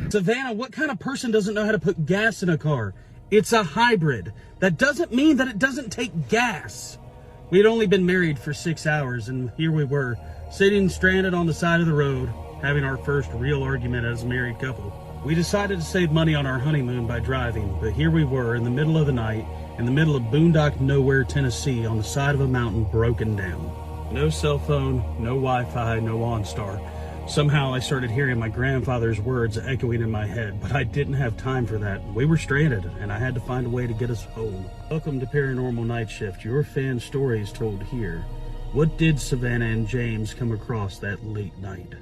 Savannah, what kind of person doesn't know how to put gas in a car? It's a hybrid. That doesn't mean that it doesn't take gas. We had only been married for 6 hours, and here we were, sitting stranded on the side of the road, having our first real argument as a married couple. We decided to save money on our honeymoon by driving, but here we were in the middle of the night, in the middle of boondock nowhere, Tennessee, on the side of a mountain, broken down. No cell phone, no Wi-Fi, no OnStar. Somehow I started hearing my grandfather's words echoing in my head, but I didn't have time for that. We were stranded, and I had to find a way to get us home. Welcome to Paranormal Nightshift, your fan stories told here. What did Savannah and James come across that late night?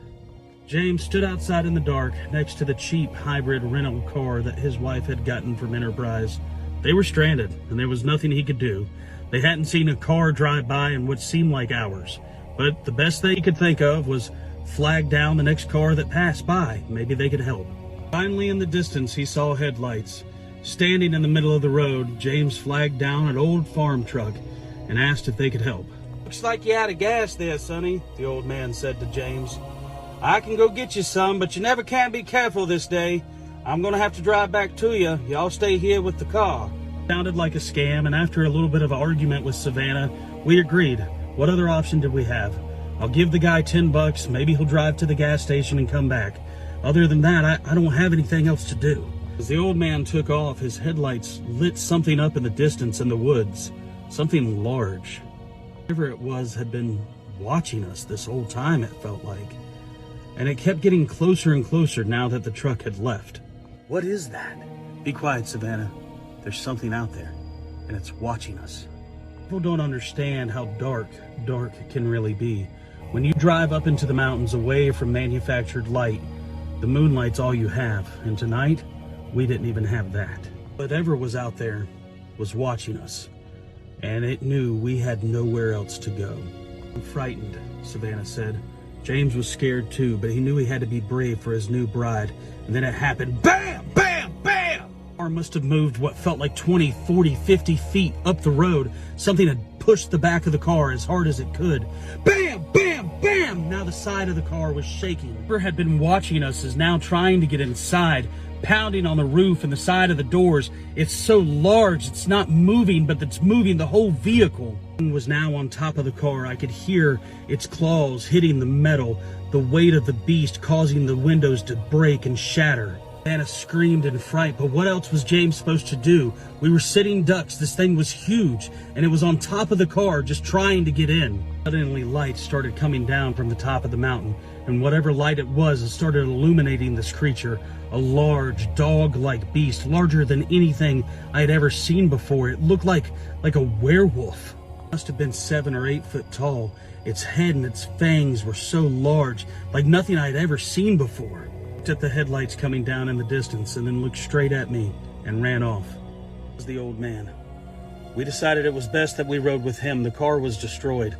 James stood outside in the dark next to the cheap hybrid rental car that his wife had gotten from Enterprise. They were stranded, and there was nothing he could do. They hadn't seen a car drive by in what seemed like hours, but the best they could think of was flag down the next car that passed by. Maybe they could help. Finally, in the distance, he saw headlights. Standing in the middle of the road, James flagged down an old farm truck and asked if they could help. "Looks like you're out of gas there, Sonny," the old man said to James. "I can go get you some, but you never can be careful this day. I'm gonna have to drive back to you. Y'all stay here with the car." Sounded like a scam, and after a little bit of an argument with Savannah, we agreed. What other option did we have? I'll give the guy $10. Maybe he'll drive to the gas station and come back. Other than that, I don't have anything else to do. As the old man took off, his headlights lit something up in the distance in the woods. Something large. Whatever it was had been watching us this whole time, it felt like. And it kept getting closer and closer now that the truck had left. What is that? Be quiet, Savannah. There's something out there, and it's watching us. People don't understand how dark it can really be. When you drive up into the mountains away from manufactured light, the moonlight's all you have, and tonight, we didn't even have that. Whatever was out there was watching us, and it knew we had nowhere else to go. "I'm frightened," Savannah said. James was scared too, but he knew he had to be brave for his new bride, and then it happened. Bam! Bam! Bam! The car must have moved what felt like 20, 40, 50 feet up the road. Something had pushed the back of the car as hard as it could. Bam! Bam! Bam! Now the side of the car was shaking. Whoever had been watching us is now trying to get inside, pounding on the roof and the side of the doors. It's so large, it's not moving, but it's moving the whole vehicle. It was now on top of the car. I could hear its claws hitting the metal, the weight of the beast causing the windows to break and shatter. Anna screamed in fright, but what else was James supposed to do? We were sitting ducks. This thing was huge, and it was on top of the car, just trying to get in. Suddenly, lights started coming down from the top of the mountain, and whatever light it was, it started illuminating this creature. A large, dog-like beast, larger than anything I had ever seen before. It looked like a werewolf. It must have been 7 or 8 foot tall. Its head and its fangs were so large, like nothing I had ever seen before. At the headlights coming down in the distance, and then looked straight at me and ran off. It was the old man. We decided it was best that we rode with him. The car was destroyed.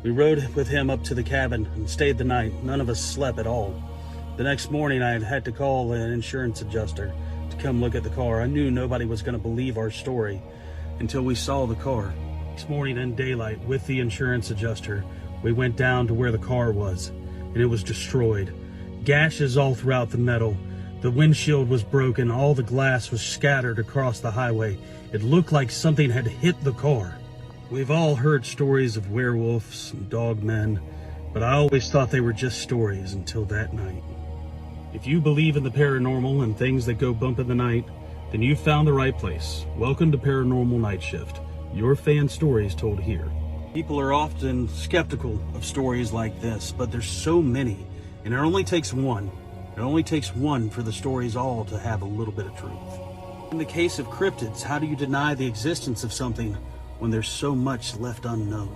We rode with him up to the cabin and stayed the night. None of us slept at all. The next morning I had to call an insurance adjuster to come look at the car. I knew nobody was going to believe our story until we saw the car. Next morning in daylight with the insurance adjuster, we went down to where the car was, and it was destroyed. Gashes all throughout the metal. The windshield was broken. All the glass was scattered across the highway. It looked like something had hit the car. We've all heard stories of werewolves and dogmen, but I always thought they were just stories until that night. If you believe in the paranormal and things that go bump in the night, then you've found the right place. Welcome to Paranormal Nightshift, your fan stories told here. People are often skeptical of stories like this, but there's so many. And it only takes one. It only takes one for the stories all to have a little bit of truth. In the case of cryptids, how do you deny the existence of something when there's so much left unknown?